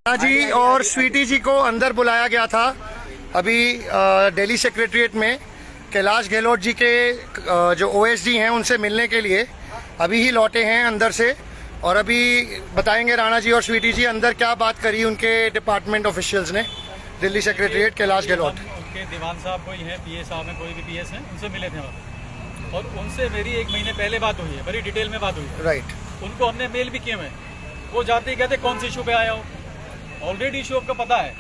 जी और स्वीटी जी को अंदर बुलाया गया था अभी दिल्ली सेक्रेटरीट में कैलाश गहलोत जी के जो ओएसडी हैं उनसे मिलने के लिए अभी ही लौटे हैं अंदर से। और अभी बताएंगे राणा जी और स्वीटी जी अंदर क्या बात करी उनके डिपार्टमेंट ऑफिशियल्स ने दिल्ली सेक्रेटरीट कैलाश गहलोत। उनके दीवान साहब कोई हैं, पीए साहब हैं, कोई भी पीएस हैं, उनसे मिले थे वहाँ और उनसे मेरी 1 महीने पहले बात हुई है, बड़ी डिटेल में बात हुई है। राइट। उनको हमने मेल भी किए हुए, वो जाते ही कहते कौन से इशू पे आया हो। ऑलरेडी इशू आपको पता है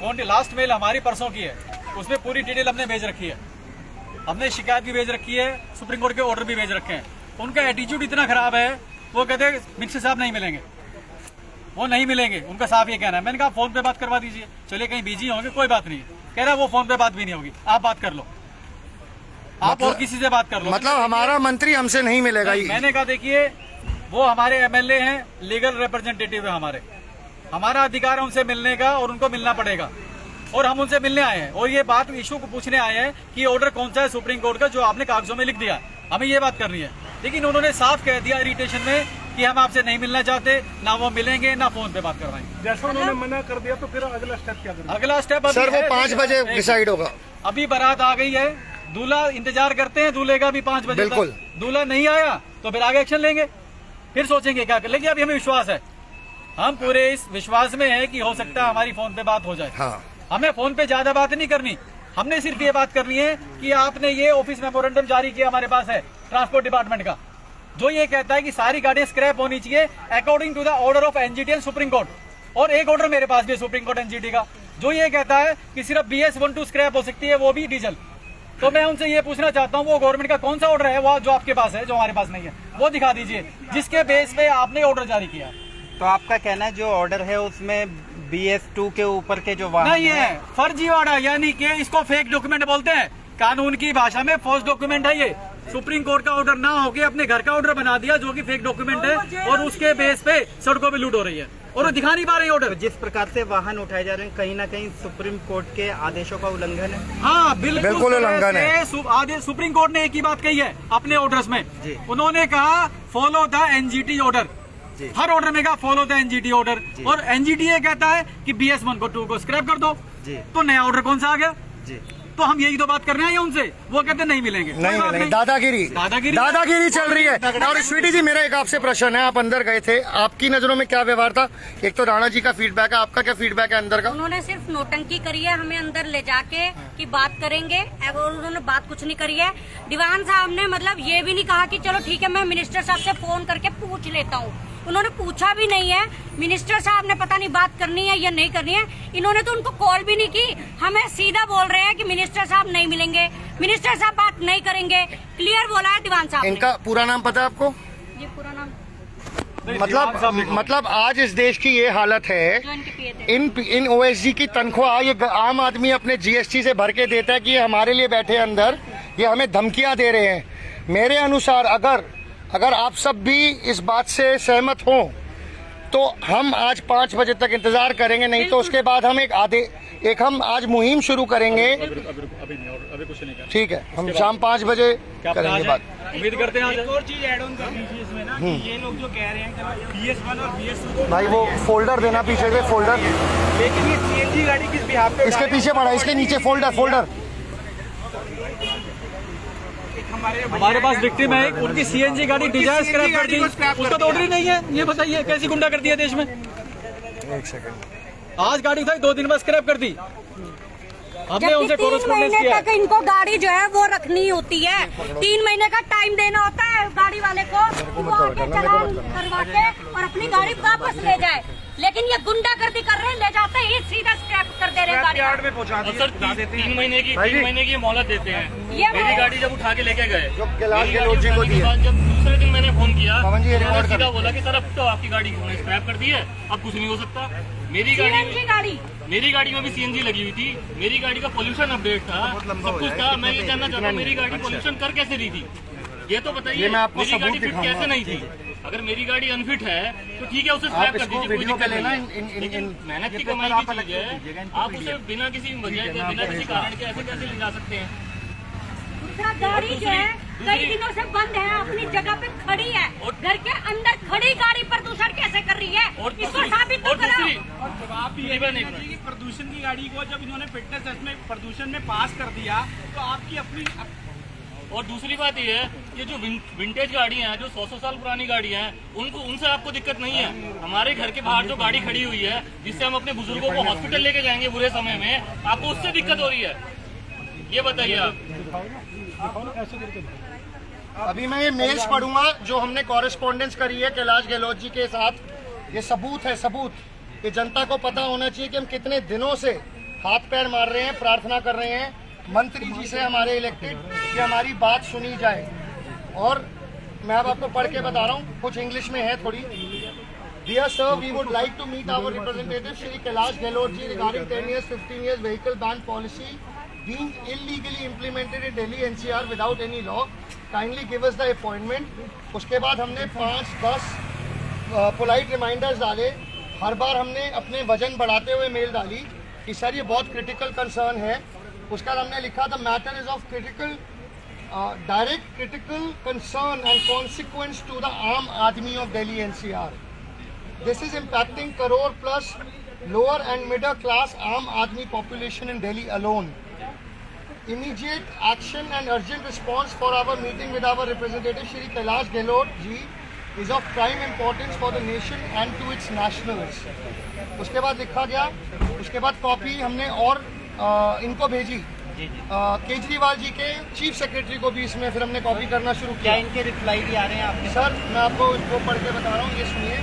कौन। लास्ट मेल हमारी परसों की है, उसमें पूरी डिटेल हमने भेज रखी है। हमने शिकायत भी भेज रखी है, सुप्रीम कोर्ट के ऑर्डर भी भेज रखे हैं। उनका एटीट्यूड इतना खराब है, वो कहते हैं मिनिस्टर साहब नहीं मिलेंगे, वो नहीं मिलेंगे, उनका साफ ये कहना है। मैंने कहा फोन पे बात करवा दीजिए, चलिए कहीं बिजी होंगे कोई बात नहीं। कह रहा वो फोन पे बात भी नहीं होगी, आप बात कर लो, आप और किसी से बात कर लो। मतलब हमारा मंत्री हमसे नहीं मिलेगा। मैंने कहा देखिए वो हमारे एमएलए हैं, लीगल रिप्रेजेंटेटिव है, हमारा अधिकार है उनसे मिलने का और उनको मिलना पड़ेगा। और हम उनसे मिलने आए हैं और ये बात इशू को पूछने आए हैं कि ऑर्डर कौन सा है सुप्रीम कोर्ट का जो आपने कागजों में लिख दिया, हमें ये बात करनी है। लेकिन उन्होंने साफ कह दिया इरिटेशन में कि हम आपसे नहीं मिलना चाहते, ना वो मिलेंगे ना फोन पे बात करवाएंगे। जैसा उन्होंने मना कर दिया तो फिर अगला स्टेप क्या करेंगे? अगला स्टेप सर वो 5 बजे डिसाइड होगा। अभी बारात आ गई है, दूल्हा इंतजार करते हैं दूल्हे का भी 5 बजे बिल्कुल। दूल्हा नहीं आया तो फिर आगे एक्शन लेंगे, फिर सोचेंगे क्या कर। लेकिन अभी हमें विश्वास है, हम पूरे इस विश्वास में है कि हो सकता है हमारी फोन पे बात हो जाए। हाँ। हमें फोन पे ज्यादा बात नहीं करनी, हमने सिर्फ ये बात करनी है कि आपने ये ऑफिस मेमोरेंडम जारी किया हमारे पास है ट्रांसपोर्ट डिपार्टमेंट का, जो ये कहता है कि सारी गाड़ियां स्क्रैप होनी चाहिए according to the order of NGT and supreme court. और एक ऑर्डर मेरे पास भी है सुप्रीम कोर्ट एनजीटी का, जो ये कहता है कि सिर्फ BS-12 स्क्रैप हो सकती है, वो भी डीजल। तो मैं उनसे ये पूछना चाहता हूँ वो गवर्नमेंट का कौन सा ऑर्डर है वो जो आपके पास है, जो हमारे पास नहीं है, वो दिखा दीजिए जिसके बेस पे आपने ऑर्डर जारी किया। तो आपका कहना है जो ऑर्डर है उसमें BS-2 के ऊपर के जो वाहन नहीं है, फर्जी ऑर्डर, यानी कि इसको फेक डॉक्यूमेंट बोलते हैं कानून की भाषा में। फॉल्स डॉक्यूमेंट है ये, सुप्रीम कोर्ट का ऑर्डर ना होके अपने घर का ऑर्डर बना दिया जो कि फेक डॉक्यूमेंट है और उसके बेस पे सड़कों पे लूट हो रही है और वो दिखा नहीं पा रहे ऑर्डर। जिस प्रकार से वाहन उठाए जा रहे हैं कहीं ना कहीं सुप्रीम कोर्ट के आदेशों का उल्लंघन है। हाँ बिल्कुल उल्लंघन है। सुप्रीम कोर्ट ने एक ही बात कही है अपने ऑर्डर्स में, उन्होंने कहा follow the NGT order. Her order में कहा फॉलो द एनजीटी ऑर्डर, और एनजीटी ये कहता है कि BS-1 को स्क्रैप कर दो। तो नया ऑर्डर कौन सा आ गया? तो हम यही तो बात कर रहे हैं उनसे, वो कहते नहीं मिलेंगे। नहीं मिलेंगे, दादागिरी चल रही है। और स्वीटी जी मेरा एक आपसे प्रश्न है, आप अंदर गए थे, आपकी नजरों में क्या व्यवहार था? एक तो राणा जी का फीडबैक है, आपका क्या फीडबैक है अंदर का? उन्होंने सिर्फ नोटंकी करी है, हमें अंदर ले जाके कि बात करेंगे, और उन्होंने बात कुछ नहीं करी है। दीवान साहब ने मतलब ये भी नहीं कहा कि चलो ठीक है मैं मिनिस्टर साहब से फोन करके पूछ लेता हूँ, उन्होंने पूछा भी नहीं है। मिनिस्टर साहब ने पता नहीं बात करनी है या नहीं करनी है, इन्होंने तो उनको कॉल भी नहीं की, हमें सीधा बोल रहे हैं कि मिनिस्टर साहब नहीं मिलेंगे, मिनिस्टर साहब बात नहीं करेंगे, क्लियर बोला है दीवान साहब। इनका पूरा नाम पता है आपको? जी पूरा नाम मतलब आज इस देश की ये हालत है, इन OSD की तनख्वाह ये आम आदमी अपने GST से भर के देता है कि ये हमारे लिए बैठे अंदर, ये हमें धमकियां दे रहे हैं। मेरे अनुसार अगर आप सब भी इस बात से सहमत हो तो हम आज 5 बजे तक इंतजार करेंगे, नहीं तो उसके बाद हम हम आज मुहिम शुरू करेंगे। अभी कुछ नहीं। ठीक है, हम शाम 5 बजे करेंगे बात। उम्मीद करते हैं। एक और चीज ऐड ऑन करनी थी इसमें ना, कि ये लोग जो कह रहे हैं कि BS-1 और BS-2 भाई वो फोल्डर देना पीछे से, फोल्डर। लेकिन ये CNG गाड़ी किस बिहाफ पे? इसके पीछे पड़ा, इसके नीचे फोल्डर। हमारे पास विक्टिम है, उनकी CNG गाड़ी डिजायर स्क्रैप कर दी, उसका तो ऑर्डर ही नहीं है। ये बताइए कैसी गुंडा कर दिया देश में। एक सेकंड, आज गाड़ी था 2 दिन बाद स्क्रैप कर दी। हमने उनसे 3 महीने तक इनको गाड़ी जो है वो रखनी होती है, 3 महीने का टाइम देना होता है गाड़ी वाले को, वो आगे चलान करवा के और अपनी गाड़ी वापस ले जाए। लेकिन ये गुंडागर्दी कर रहे हैं, ले जाते ही सीधा स्क्रैप कर दे रहे हैं गाड़ी। यार्ड में पहुंचा सर 3 महीने की मोहलत देते हैं। ये मेरी गाड़ी जब उठा के लेके गए, जो कैलाश गहलोत जी को दी है, जब दूसरे दिन मैंने फोन किया पवन जी, ये तो रिकॉर्ड सीधा बोला कि सर अब तो आपकी गाड़ी स्क्रैप कर दी है, अब कुछ नहीं हो सकता। मेरी गाड़ी में भी CNG लगी हुई थी, मेरी गाड़ी का पोल्यूशन अपडेट था, सब कुछ था। मैं ये जानना चाहता हूँ मेरी गाड़ी पोल्यूशन कर कैसे रही थी, ये तो बताइए। मेरी गाड़ी फिट कैसे नहीं थी? अगर मेरी गाड़ी अनफिट है तो ठीक है, उसे स्क्रैप कर दीजिए, कोई दिक्कत नहीं। लेकिन मेहनत की कमाई की चीज है, आप उसे बिना किसी वजह के, बिना किसी कारण के ऐसे कैसे ले जा सकते हैं? गाड़ी जो है कई दिनों से बंद है, अपनी जगह पे खड़ी है, घर के अंदर खड़ी गाड़ी प्रदूषण कैसे कर रही है, इसको साबित तो कराओ। और जवाब भी है कि प्रदूषण की गाड़ी को जब इन्होंने फिटनेस टेस्ट में प्रदूषण में पास कर दिया तो आपकी अपनी और दूसरी बात ये है, ये जो विंटेज गाड़ियां हैं, जो 100 साल पुरानी गाड़ियां हैं, उनसे आपको दिक्कत नहीं है। हमारे घर के बाहर जो गाड़ी खड़ी हुई है, जिससे हम अपने बुजुर्गों को हॉस्पिटल लेके जाएंगे बुरे समय में, आपको उससे दिक्कत हो रही है, ये बताइए आप। अभी मैं ये मेल्स पढ़ूंगा जो हमने कॉरेस्पॉन्डेंस करी है कैलाश गहलोत जी के साथ। ये सबूत है, सबूत। ये जनता को पता होना चाहिए कि हम कितने दिनों से हाथ पैर मार रहे हैं, प्रार्थना कर रहे हैं मंत्री जी से, हमारे इलेक्टेड, कि हमारी बात सुनी जाए। और मैं अब आपको पढ़ के बता रहा हूँ, कुछ इंग्लिश में है थोड़ी। Dear sir, we would like to meet our representative Shri Kailash Gehlot ji regarding 10 years, 15 years vehicle ban policy being illegally implemented in Delhi NCR without any law. Kindly give us the appointment. उसके बाद हमने 5-10 polite reminders डाले। हर बार हमने अपने वजन बढ़ाते हुए mail डाली कि सर ये बहुत क्रिटिकल कंसर्न है। उसके बाद हमने लिखा the matter is of critical direct critical concern and consequence to the aam aadmi of Delhi NCR. This is impacting crore plus lower and middle class Aam Aadmi population in Delhi alone. Immediate action and urgent response for our meeting with our representative Shri Kailash Gehlot ji is of prime importance for the nation and to its nationals. उसके बाद लिखा गया, उसके बाद copy हमने और इनको भेजी केजरीवाल जी के चीफ सेक्रेटरी को भी इसमें फिर हमने कॉपी करना शुरू किया। क्या इनके रिप्लाई भी आ रहे हैं आपके? सर मैं आपको इसको पढ़ के बता रहा हूँ, ये सुनिए।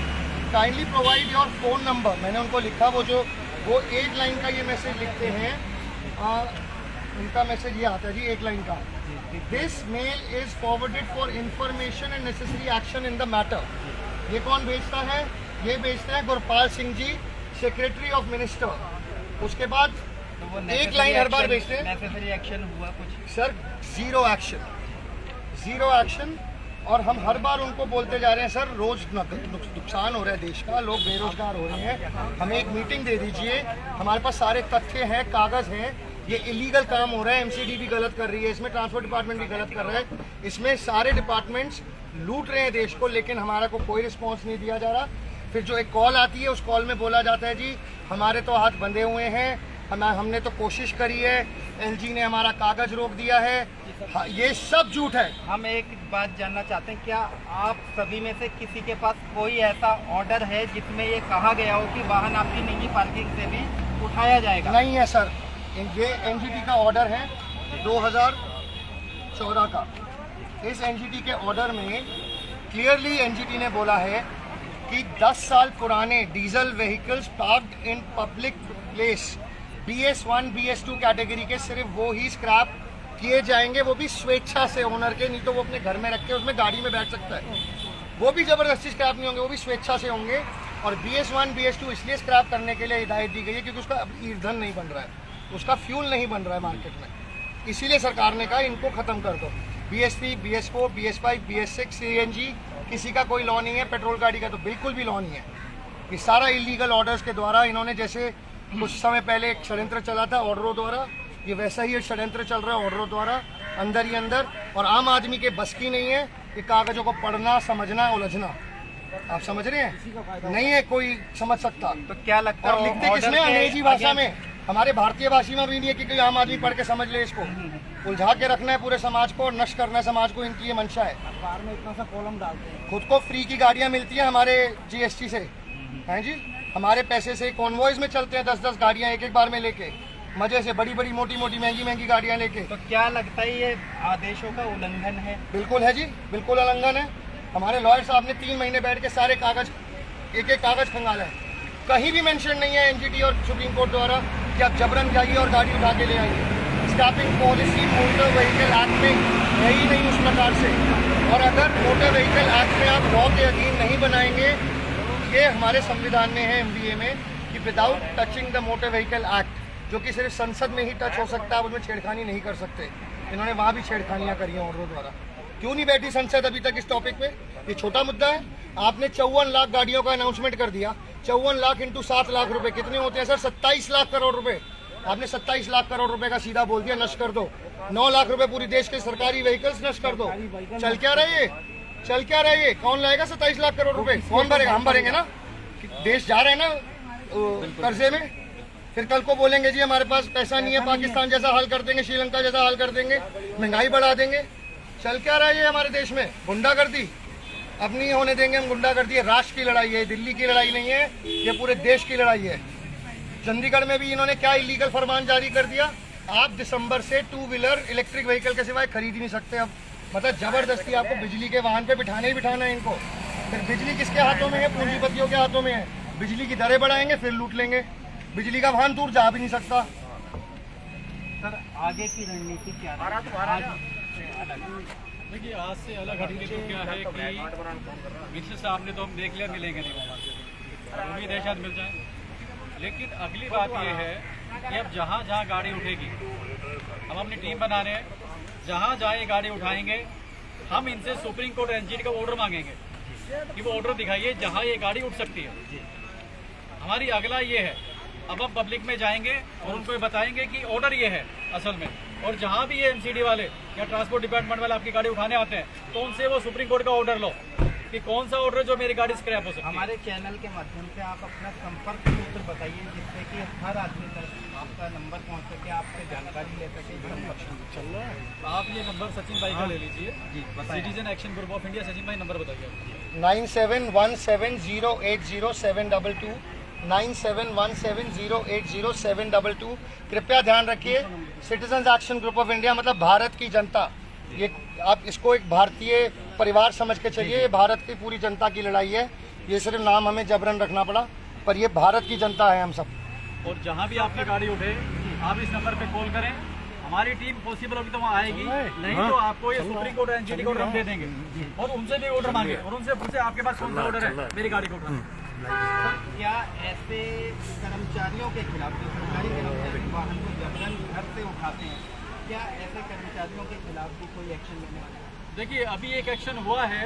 Kindly provide your phone number, मैंने उनको लिखा, वो एक लाइन का ये मैसेज लिखते हैं। उनका मैसेज ये आता है जी, एक लाइन का, this mail is forwarded for information and necessary action in the matter. ये कौन भेजता है? ये भेजते हैं Gurpal Singh ji, secretary of minister. उसके बाद तो वो एक लाइन हर बार भेजते हैं। नेसेसरी एक्शन हुआ कुछ? Sir zero action. और हम हर बार उनको बोलते जा रहे हैं सर रोज नुकसान हो रहा है देश का, लोग बेरोजगार हो रहे हैं, हमें एक मीटिंग दे दीजिए, हमारे पास सारे तथ्य हैं, कागज हैं, ये इलीगल काम हो रहा है, एमसीडी भी गलत कर रही है, इसमें ट्रांसपोर्ट डिपार्टमेंट भी गलत कर रहा है, इसमें सारे डिपार्टमेंट्स लूट रहे हैं देश को, लेकिन हमारा को कोई रिस्पॉन्स नहीं दिया जा रहा। फिर जो एक कॉल आती है, उस कॉल में बोला जाता है जी हमारे तो हाथ बंधे हुए हैं, हमने तो कोशिश करी है, एलजी ने हमारा कागज रोक दिया है। हाँ, ये सब झूठ है। हम एक बात जानना चाहते हैं, क्या आप सभी में से किसी के पास कोई ऐसा ऑर्डर है जिसमें ये कहा गया हो कि वाहन आपकी निजी पार्किंग से भी उठाया जाएगा? नहीं है सर, ये एनजीटी का ऑर्डर है 2014 का। इस एनजीटी के ऑर्डर में क्लियरली एनजीटी ने बोला है कि 10 साल पुराने diesel vehicles parked in public place BS1 BS2 category के सिर्फ वो ही स्क्रैप किए जाएंगे, वो भी स्वेच्छा से ओनर के, नहीं तो वो अपने घर में रख के उसमें गाड़ी में बैठ सकता है, वो भी जबरदस्ती स्क्रैप नहीं होंगे, वो भी स्वेच्छा से होंगे। और BS1 BS2 इसलिए स्क्रैप करने के लिए हिदायत दी गई है क्योंकि उसका ईंधन नहीं बन रहा है, उसका फ्यूल नहीं बन रहा है मार्केट में, इसीलिए सरकार ने कहा इनको ख़त्म कर दो। BS3 BS4 BS5 BS6 CNG किसी का कोई लॉ नहीं है, पेट्रोल गाड़ी का तो बिल्कुल भी लॉ नहीं है। ये सारा इलीगल ऑर्डर्स के द्वारा इन्होंने, जैसे कुछ समय पहले एक षड्यंत्र चला था ऑर्डरों द्वारा, ये वैसा ही षड्यंत्र चल रहा है ऑर्डरों द्वारा, अंदर ही अंदर। और आम आदमी के बस की नहीं है ये कागजों को पढ़ना, समझना, उलझना। आप समझ रहे हैं? नहीं है कोई समझ सकता। तो क्या लगता है और लिखते किसमें? अंग्रेजी भाषा में, हमारे भारतीय भाषा में भी नहीं है कि कोई आम आदमी पढ़ के समझ ले इसको। उलझा के रखना है पूरे समाज को और नष्ट करना है समाज को, इनकी ये मंशा है। अखबार में इतना सा कॉलम डालते हैं, खुद को फ्री की गाड़ियाँ मिलती हैं हमारे GST से, हैं जी, हमारे पैसे से कॉन्वॉयज में चलते हैं 10-10 गाड़ियाँ एक बार में लेके, मजे से, बड़ी बड़ी मोटी महंगी गाड़ियाँ लेके। तो क्या लगता है ये आदेशों का उल्लंघन है? बिल्कुल है जी, बिल्कुल उल्लंघन है। हमारे लॉयर साहब ने 3 महीने बैठ के सारे कागज, एक कागज खंगाला है, कहीं भी मेंशन नहीं है एनजीटी और सुप्रीम कोर्ट द्वारा कि आप जबरन जाइए और गाड़ी उठा के ले आइए। Scrapping policy motor vehicle act में है ही नहीं उस प्रकार से, और अगर मोटर व्हीकल एक्ट में आप लॉ के अधीन नहीं बनाएंगे, ये हमारे संविधान में है MVA में कि without touching the motor vehicle act, जो कि सिर्फ संसद में ही टच हो सकता है, उसमें छेड़खानी नहीं कर सकते। इन्होंने वहाँ भी छेड़खानियाँ करी हैं ऑर्डरों द्वारा। क्यों नहीं बैठी संसद अभी तक इस टॉपिक पे? ये छोटा मुद्दा है। आपने 54 लाख गाड़ियों का अनाउंसमेंट कर दिया, 54 लाख इंटू 7 लाख रुपए कितने होते हैं सर? 27 लाख करोड़ रुपए। आपने 27 लाख करोड़ रुपए का सीधा बोल दिया नष्ट कर दो। 9 लाख रुपए पूरी देश के सरकारी व्हीकल्स नष्ट कर दो। चल क्या रही है, चल क्या रही है? कौन लाएगा 27 लाख करोड़ रुपए? कौन भरेगा? हम भरेंगे ना। देश जा रहे हैं ना कर्जे में। फिर कल को बोलेंगे जी हमारे पास पैसा नहीं है, पाकिस्तान जैसा हाल कर देंगे, श्रीलंका जैसा हाल कर देंगे, महंगाई बढ़ा देंगे। चल क्या रहा है हमारे देश में? गुंडागर्दी। अब नहीं होने देंगे हम गुंडागर्दी। ये राष्ट्र की लड़ाई है, दिल्ली की लड़ाई नहीं है, ये पूरे देश की लड़ाई है। चंडीगढ़ में भी इन्होंने क्या इलीगल फरमान जारी कर दिया, आप दिसंबर से 2 व्हीलर इलेक्ट्रिक व्हीकल के सिवाय खरीद ही नहीं सकते। अब मतलब जबरदस्ती आपको बिजली के वाहन पे बिठाना ही बिठाना है इनको। फिर बिजली किसके हाथों में है? पूंजीपतियों के हाथों में है। बिजली की दरें बढ़ाएंगे, फिर लूट लेंगे। बिजली का वाहन दूर जा भी नहीं सकता। सर आगे की रणनीति क्या देखिए, आज से अलग हटके तो क्या है कि मिनिस्टर साहब ने तो हम देख लिया, मिलेंगे नहीं वहाँ से, उम्मीद है शायद मिल जाए। लेकिन अगली बात यह है कि अब जहाँ जहाँ गाड़ी उठेगी, हम अपनी टीम बना रहे हैं, जहाँ जहाँ ये गाड़ी उठाएंगे हम इनसे सुप्रीम कोर्ट एनजीटी का ऑर्डर मांगेंगे कि वो ऑर्डर दिखाइए जहाँ ये गाड़ी उठ सकती है। हमारी अगला ये है, अब हम पब्लिक में जाएंगे और उनको बताएंगे कि ऑर्डर ये है असल में। और जहाँ भी ये एमसीडी वाले या ट्रांसपोर्ट डिपार्टमेंट वाले आपकी गाड़ी उठाने आते हैं तो उनसे वो सुप्रीम कोर्ट का ऑर्डर लो कि कौन सा ऑर्डर जो मेरी गाड़ी स्क्रैप हो सकती है। हमारे चैनल के माध्यम से आप अपना संपर्क सूत्र बताइए, जिससे कि हर आदमी तक आपका नंबर पहुंच सके, आपसे जानकारी ले सके। आप ये नंबर सचिन भाई का ले लीजिए जी, citizen action group of India. Sachin भाई नंबर बताइए। 9717080722 9717080722। कृपया ध्यान रखिए, citizen action group of India मतलब भारत की जनता। ये आप इसको एक भारतीय परिवार समझ के चलिए। ये भारत की पूरी जनता की लड़ाई है। ये सिर्फ नाम हमें जबरन रखना पड़ा, पर ये भारत की जनता है हम सब। और जहाँ भी आपकी गाड़ी उठे आप इस नंबर पे कॉल करें, हमारी टीम पॉसिबल होगी तो वहाँ आएगी, नहीं तो आपको ये सुप्रीम कोर्ट एनजीटी को ऑर्डर दे देंगे और उनसे भी ऑर्डर मांगे और उनसे पूछे आपके पास कौन सा ऑर्डर है मेरी गाड़ी को उठाने। सर क्या ऐसे कर्मचारियों के खिलाफ, जो सरकारी कर्मचारी वाहन को जबरन घर से उठाते हैं, क्या ऐसे कर्मचारियों के खिलाफ भी कोई एक्शन लेने वाला है? देखिए, अभी एक एक्शन हुआ है,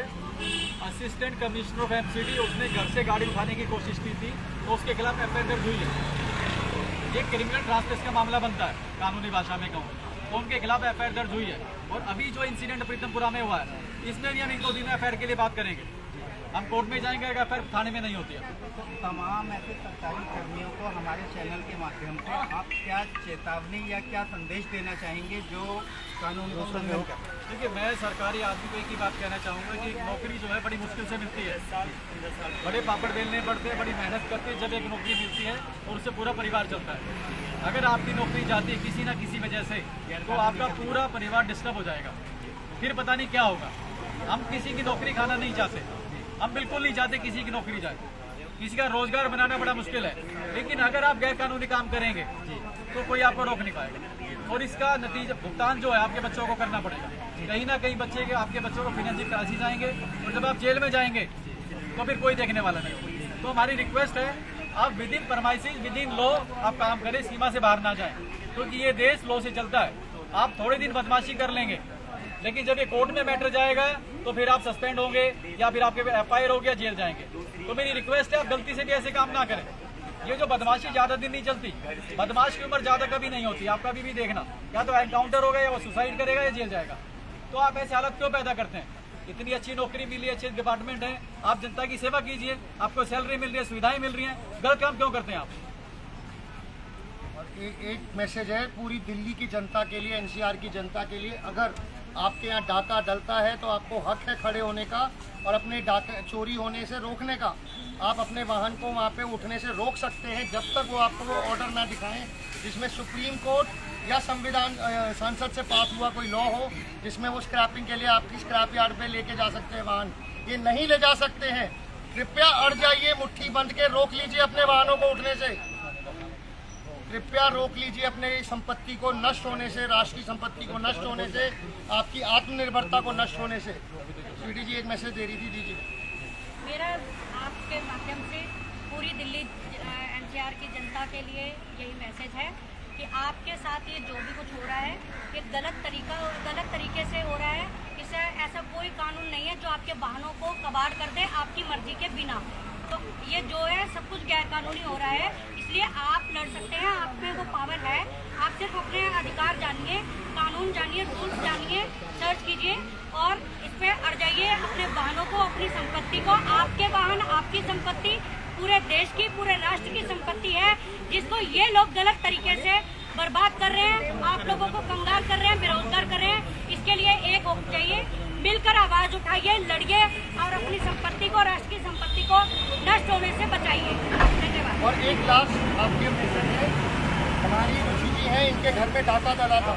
असिस्टेंट कमिश्नर ऑफ एमसीडी, उसने घर से गाड़ी उठाने की कोशिश की थी तो उसके खिलाफ एफआईआर दर्ज हुई है। ये क्रिमिनल ट्रांसपेस का मामला बनता है कानूनी भाषा में कहूँ तो उनके खिलाफ एफआईआर दर्ज हुई है। और अभी जो इंसिडेंट प्रीतमपुरा में हुआ है इसमें भी हम 1-2 दिन एफआईआर के लिए बात करेंगे। हम कोर्ट में जाएंगे अगर एफआईआर थाने में नहीं होती है। तो तमाम ऐसे सरकारी कर्मियों को हमारे चैनल के माध्यम से आप क्या चेतावनी या क्या संदेश देना चाहेंगे जो कानून को उल्लंघन कर? देखिए, मैं सरकारी आदमी को एक ही बात कहना चाहूँगा कि नौकरी जो है बड़ी मुश्किल से मिलती है, बड़े पापड़ बेलने पड़ते हैं, बड़ी मेहनत करते हैं, जब एक नौकरी मिलती है और उससे पूरा परिवार चलता है। अगर आपकी नौकरी जाती है किसी न किसी वजह से तो आपका पूरा परिवार डिस्टर्ब हो जाएगा, फिर पता नहीं क्या होगा। हम किसी की नौकरी खाना नहीं चाहते, हम बिल्कुल नहीं चाहते किसी की नौकरी जाए। किसी का रोजगार बनाना बड़ा मुश्किल है, लेकिन अगर आप गैर कानूनी काम करेंगे तो कोई आपको रोक नहीं पाएगा और इसका नतीजा भुगतान जो है आपके बच्चों को करना पड़ेगा। कहीं ना कहीं बच्चे के आपके बच्चों को फाइनेंशियल क्राइसिस आएंगे और जब आप जेल में जाएंगे तो फिर कोई देखने वाला नहीं होगा। तो हमारी रिक्वेस्ट है, आप within premises, within law आप काम करें, सीमा से बाहर ना जाएं, क्योंकि ये देश लॉ से चलता है। आप थोड़े दिन बदमाशी कर लेंगे, लेकिन जब ये कोर्ट में मैटर जाएगा तो फिर आप सस्पेंड होंगे या फिर आपके एफआईआर हो गया, जेल जाएंगे। तो मेरी रिक्वेस्ट है, आप गलती से भी ऐसे काम ना करें। ये जो बदमाशी ज्यादा दिन नहीं चलती, बदमाश की उम्र ज्यादा कभी नहीं होती। आप कभी भी देखना, या तो एनकाउंटर होगा या वो सुसाइड करेगा या जेल जाएगा। तो आप ऐसे हालत क्यों पैदा करते हैं? इतनी अच्छी नौकरी मिली, अच्छे डिपार्टमेंट है, आप जनता की सेवा कीजिए, आपको सैलरी मिल रही है, सुविधाएं मिल रही हैं, गलत काम क्यों करते हैं आप? एक मैसेज है पूरी दिल्ली की जनता के लिए, एनसीआर की जनता के लिए। अगर आपके यहाँ डाका डलता है तो आपको हक है खड़े होने का और अपने डाका चोरी होने से रोकने का। आप अपने वाहन को वहाँ पे उठने से रोक सकते हैं जब तक वो आपको वो ऑर्डर ना दिखाएं जिसमें सुप्रीम कोर्ट या संविधान संसद से पास हुआ कोई लॉ हो जिसमें वो स्क्रैपिंग के लिए आपकी स्क्रैप यार्ड पे लेके जा सकते हैं वाहन। ये नहीं ले जा सकते हैं। कृपया अड़ जाइए, मुट्ठी बंद के रोक लीजिए अपने वाहनों को उठने से। कृपया रोक लीजिए अपने संपत्ति को नष्ट होने से, राष्ट्र की संपत्ति को नष्ट होने से, आपकी आत्मनिर्भरता को नष्ट होने से। स्वीटी जी एक मैसेज दे रही थी, दीजिए। मेरा आपके माध्यम से पूरी दिल्ली एनसीआर की जनता के लिए यही मैसेज है कि आपके साथ ये जो भी कुछ हो रहा है ये गलत तरीके से हो रहा है। इससे ऐसा कोई कानून नहीं है जो आपके वाहनों को कबाड़ कर दे आपकी मर्जी के बिना। तो ये जो है सब कुछ गैर कानूनी हो रहा है, इसलिए आप लड़ सकते हैं, आप में वो पावर है जानिए, कानून जानिए, रूल्स जानिए, सर्च कीजिए और इस पे अड़ जाइए। अपने वाहनों को, अपनी संपत्ति को, आपके वाहन आपकी संपत्ति पूरे देश की, पूरे राष्ट्र की संपत्ति है, जिसको ये लोग गलत तरीके से बर्बाद कर रहे हैं, आप लोगों को कंगाल कर रहे हैं, बेरोजगार कर रहे हैं। इसके लिए एक हो जाइए, मिलकर आवाज उठाइए, लड़िए और अपनी संपत्ति को, राष्ट्र की संपत्ति को नष्ट होने से बचाइए। धन्यवाद। और एक लास्ट आपके मैसेज है, हमारी रुचि जी है, इनके घर में डाका डाला था,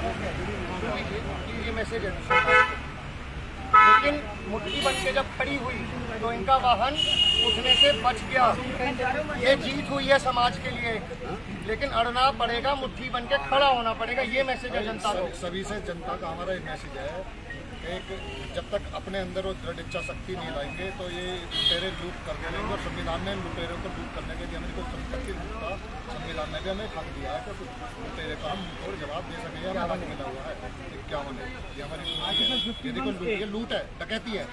ये मैसेज है। लेकिन मुट्ठी बन के जब खड़ी हुई तो इनका वाहन उठने से बच गया। ये जीत हुई है समाज के लिए, लेकिन अड़ना पड़ेगा, मुट्ठी बन के खड़ा होना पड़ेगा। ये मैसेज है जनता को। सभी से जनता का हमारा एक मैसेज है, एक जब तक अपने अंदर वो दृढ़ इच्छा शक्ति नहीं लाएंगे तो ये लुटेरे लूट करते रहेंगे। और संविधान ने लुटेरों को लूट करने के लिए हमें कोई संपत्ति का संविधान ने भी हमें हक दिया है, तो लुटेरे का हम और जवाब दे सकेंगे। हमें हक मिला हुआ है 51 है, ये हमारी यदि कोई ये लूट है, डकैती है,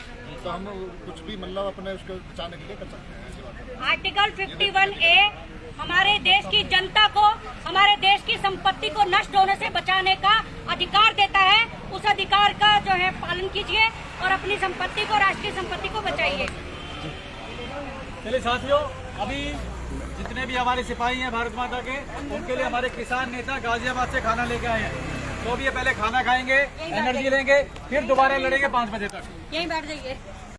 तो हम कुछ भी मतलब अपने उसको बचाने के लिए कर सकते हैं। ऐसी बात है। आर्टिकल 51A हमारे देश की जनता को, हमारे देश की संपत्ति को नष्ट होने से बचाने का अधिकार देता है। उस अधिकार का जो है पालन कीजिए और अपनी संपत्ति को, राष्ट्र की संपत्ति को बचाइए। चलिए साथियों, अभी जितने भी हमारे सिपाही हैं भारत माता के, उनके लिए हमारे किसान नेता गाजियाबाद से खाना लेके आए हैं। तो अभी ये पहले खाना खाएंगे, एनर्जी लेंगे, फिर दोबारा लड़ेंगे 5 बजे तक। यहीं बैठ जाइए।